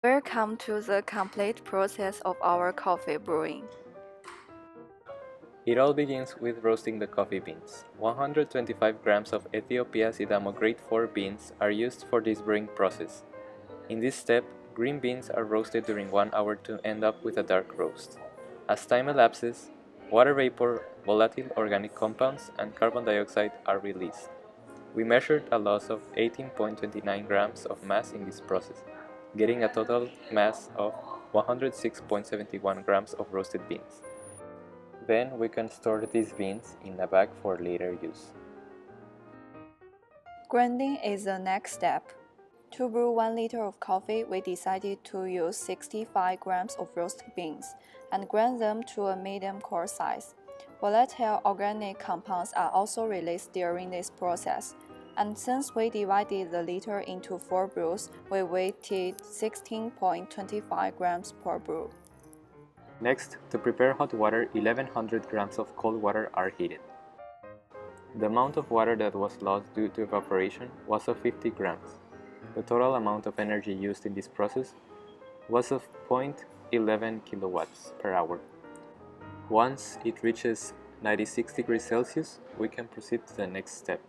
Welcome to the complete process of our coffee brewing. It all begins with roasting the coffee beans. 125 grams of Ethiopia Sidamo Grade 4 beans are used for this brewing process. In this step, green beans are roasted during 1 hour to end up with a dark roast. As time elapses, water vapor, volatile organic compounds, and carbon dioxide are released. We measured a loss of 18.29 grams of mass in this process, getting a total mass of 106.71 grams of roasted beans. Then we can store these beans in a bag for later use. Grinding is the next step. To brew 1 liter of coffee, we decided to use 65 grams of roasted beans and grind them to a medium coarse size. Volatile organic compounds are also released during this process, and since we divided the liter into 4 brews, we weighted 16.25 grams per brew. Next, to prepare hot water, 1100 grams of cold water are heated. The amount of water that was lost due to evaporation was of 50 grams. The total amount of energy used in this process was of 0.11 kilowatts per hour. Once it reaches 96 degrees Celsius, we can proceed to the next step.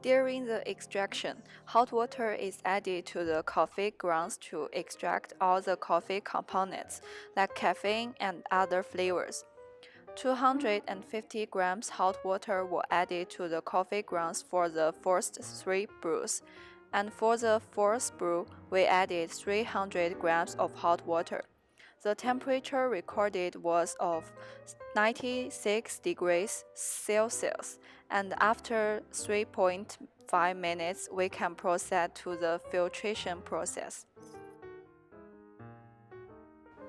During the extraction, hot water is added to the coffee grounds to extract all the coffee components, like caffeine and other flavors. 250 grams hot water were added to the coffee grounds for the first 3 brews, and for the fourth brew, we added 300 grams of hot water. The temperature recorded was of 96 degrees Celsius, and after 3.5 minutes, we can proceed to the filtration process.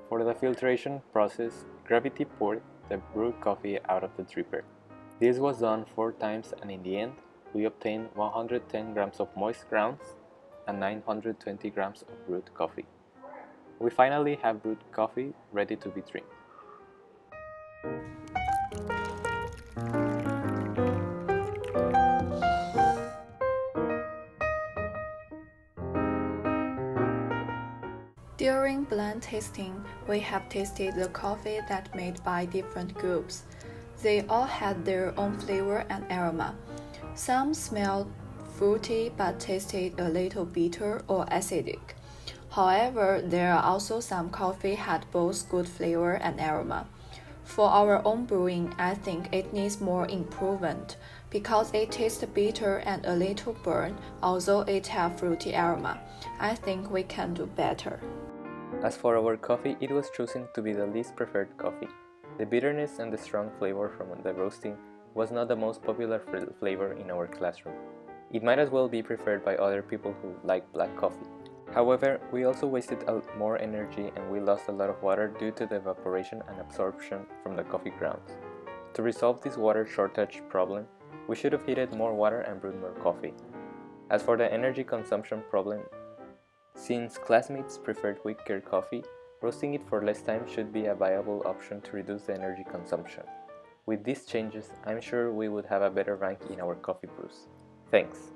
For the filtration process, gravity poured the brewed coffee out of the dripper. This was done 4 times, and in the end, we obtained 110 grams of moist grounds and 920 grams of brewed coffee. We finally have brewed coffee ready to be drank. During blend tasting, we have tasted the coffee that made by different groups. They all had their own flavor and aroma. Some smelled fruity but tasted a little bitter or acidic. However, there are also some coffee had both good flavor and aroma. For our own brewing, I think it needs more improvement because it tastes bitter and a little burnt, although it has fruity aroma. I think we can do better. As for our coffee, it was chosen to be the least preferred coffee. The bitterness and the strong flavor from the roasting was not the most popular flavor in our classroom. It might as well be preferred by other people who like black coffee. However, we also wasted more energy and we lost a lot of water due to the evaporation and absorption from the coffee grounds. To resolve this water shortage problem, we should have heated more water and brewed more coffee. As for the energy consumption problem, since classmates preferred weaker coffee, roasting it for less time should be a viable option to reduce the energy consumption. With these changes, I'm sure we would have a better rank in our coffee brews. Thanks!